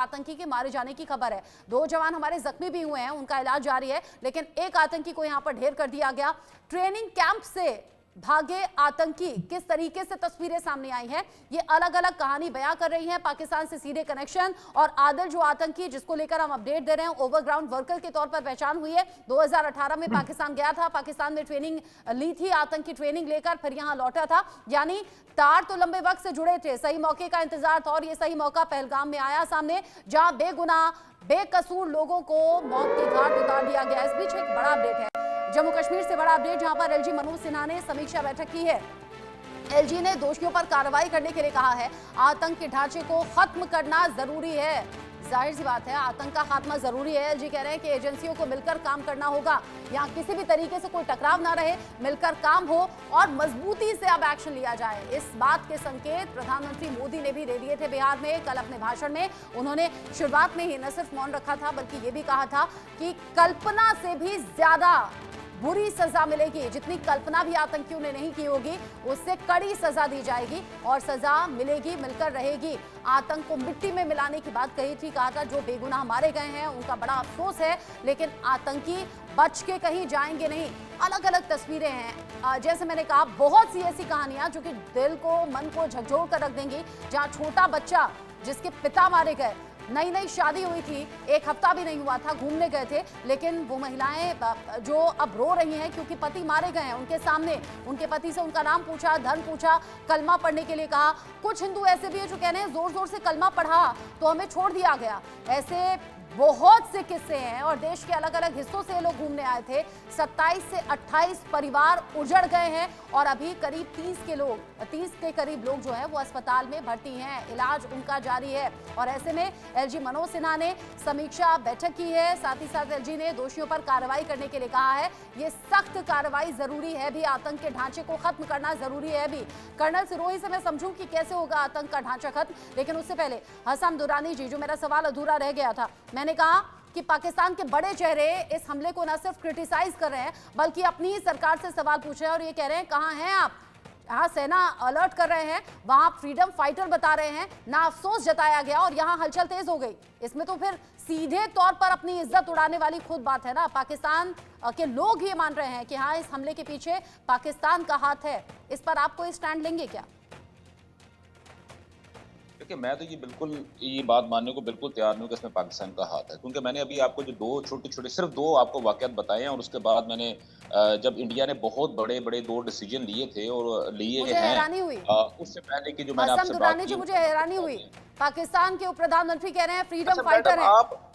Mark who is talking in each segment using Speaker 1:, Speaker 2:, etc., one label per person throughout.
Speaker 1: आतंकी के मारे जाने की खबर है। 2 जवान हमारे जख्मी भी हुए हैं, उनका इलाज जारी है, लेकिन एक आतंकी को यहां पर ढेर कर दिया गया। ट्रेनिंग कैंप से भागे आतंकी, किस तरीके से तस्वीरें सामने आई हैं, ये अलग अलग कहानी बयां कर रही है। पाकिस्तान से सीधे कनेक्शन और आदिल जो आतंकी जिसको लेकर हम अपडेट दे रहे हैं, ओवरग्राउंड वर्कर के तौर पर पहचान हुई है। 2018 में पाकिस्तान गया था, पाकिस्तान में ट्रेनिंग ली थी, आतंकी ट्रेनिंग लेकर फिर यहां लौटा था। यानी तार तो लंबे वक्त से जुड़े थे, सही मौके का इंतजार था और ये सही मौका पहलगाम में आया सामने, जहां बेगुनाह बेकसूर लोगों को मौत के घाट उतार दिया गया। इस बीच एक बड़ा अपडेट है जम्मू कश्मीर से, बड़ा अपडेट जहां पर एलजी मनोज सिन्हा ने समीक्षा बैठक की है। एलजी ने दोषियों पर कार्रवाई करने के लिए कहा है, आतंक के ढांचे को खत्म करना जरूरी है। जाहिर सी बात है, आतंक का खात्मा जरूरी है। एलजी कह रहे हैं कि एजेंसियों को मिलकर काम करना होगा, यहाँ किसी भी तरीके से कोई टकराव ना रहे, मिलकर काम हो और मजबूती से अब एक्शन लिया जाए। इस बात के संकेत प्रधानमंत्री मोदी ने भी दे दिए थे बिहार में। कल अपने भाषण में उन्होंने शुरुआत में ही न सिर्फ मौन रखा था, बल्कि ये भी कहा था कि कल्पना से भी ज्यादा बुरी सजा मिलेगी। जितनी कल्पना भी आतंकियों ने नहीं की होगी, उससे कड़ी सजा दी जाएगी और सजा मिलेगी, मिलकर रहेगी। आतंक को मिट्टी में मिलाने की बात कही थी, कहा था जो बेगुनाह मारे गए हैं उनका बड़ा अफसोस है, लेकिन आतंकी बच के कहीं जाएंगे नहीं। अलग अलग तस्वीरें हैं, जैसे मैंने कहा, बहुत सी ऐसी कहानियां जो कि दिल को, मन को झकझोर कर रख देंगी। जहां छोटा बच्चा जिसके पिता मारे गए, नई नई शादी हुई थी, 1 हफ्ता भी नहीं हुआ था, घूमने गए थे, लेकिन वो महिलाएं जो अब रो रही हैं क्योंकि पति मारे गए हैं उनके सामने, उनके पति से उनका नाम पूछा, धर्म पूछा, कलमा पढ़ने के लिए कहा। कुछ हिंदू ऐसे भी है जो कह रहे हैं जोर जोर से कलमा पढ़ा तो हमें छोड़ दिया गया। ऐसे बहुत से किस्से हैं और देश के अलग अलग हिस्सों से ये लोग घूमने आए थे। 27 से 28 परिवार उजड़ गए हैं और अभी करीब 30 के करीब लोग जो है वो अस्पताल में भर्ती हैं, इलाज उनका जारी है। और ऐसे में एलजी मनोज सिन्हा ने समीक्षा बैठक की है, साथ ही साथ एलजी ने दोषियों पर कार्रवाई करने के लिए कहा है। ये सख्त कार्रवाई जरूरी है भी, आतंक के ढांचे को खत्म करना जरूरी है भी। कर्नल सिरोही से मैं समझूं कि कैसे होगा आतंक का ढांचा खत्म, लेकिन उससे पहले हसन दुरानी जी, जो मेरा सवाल अधूरा रह गया था, मैंने कहा कि पाकिस्तान के बड़े चेहरे इस हमले को न सिर्फ क्रिटिसाइज कर रहे हैं, बल्कि अपनी ही सरकार से सवाल पूछ रहे हैं और ये कह रहे हैं कहां हैं आप। यहाँ सेना अलर्ट कर रहे हैं, वहां फ्रीडम फाइटर बता रहे हैं, ना अफसोस जताया गया और यहाँ हलचल तेज हो गई। इसमें तो फिर सीधे तौर पर अपनी इज्जत उड़ाने वाली खुद बात है ना। पाकिस्तान के लोग ये मान रहे हैं कि हाँ, इस हमले के पीछे पाकिस्तान का हाथ है। इस पर आप कोई स्टैंड लेंगे क्या?
Speaker 2: देखिए, मैं तो ये बात मानने को बिल्कुल तैयार नहीं हूँ कि इसमें पाकिस्तान का हाथ है, क्योंकि मैंने अभी आपको जो 2 छोटे-छोटे, सिर्फ 2 आपको वाक़यात बताए हैं और उसके बाद मैंने जब इंडिया ने बहुत बड़े-बड़े 2 डिसीजन लिए थे और लिए
Speaker 1: मुझे
Speaker 2: हैं,
Speaker 1: हैरानी हुई
Speaker 2: उससे पहले कि जो मैंने आपसे बात की,
Speaker 1: मुझे हैरानी हुई। पाकिस्तान के उप प्रधानमंत्री कह रहे हैं फ्रीडम फाइटर हैं,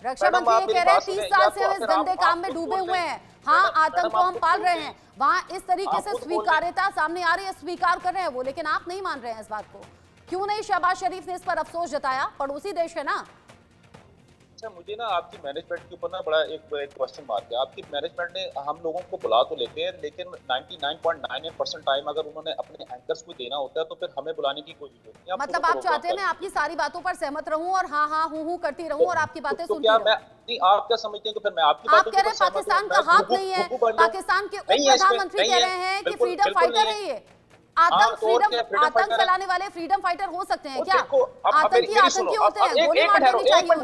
Speaker 1: रक्षा मंत्री ये कह रहे हैं 30 साल से हम इस गंदे काम में डूबे हुए हैं। हाँ, आतंक को हम पाल रहे हैं। वहां इस तरीके से स्वीकार्यता सामने आ रही है, स्वीकार कर रहे हैं वो, लेकिन आप नहीं मान रहे हैं इस बात को। क्यों नहीं शहबाज शरीफ ने इस पर अफसोस जताया? पड़ोसी देश है ना।
Speaker 2: अच्छा, मुझे ना आपकी मैनेजमेंट के ऊपर ना बड़ा एक क्वेश्चन मार्क है। आपकी मैनेजमेंट ने हम लोगों को बुला तो लेते हैं, लेकिन 99.98% टाइम अगर उन्होंने अपने एंकर्स को देना होता है तो फिर हमें बुलाने की कोशिश होती है।
Speaker 1: मतलब आप चाहते हैं मैं आपकी सारी बातों पर सहमत रहूं और हाँ हाँ हूं करती रहूं और आपकी बातें सुनती रहूं?
Speaker 2: नहीं, आप क्या समझते हैं कि फिर मैं आपकी
Speaker 1: बातों पर सहमत हूं? आप कह रहे हैं पाकिस्तान का हाथ नहीं है, पाकिस्तान के उप प्रधानमंत्री कह रहे हैं कि फ्रीडम फाइटर है ये। आतंक फैलाने वाले फ्रीडम फाइटर हो सकते हैं क्या? आतंकी होते हैं, गोली मार देनी चाहिए।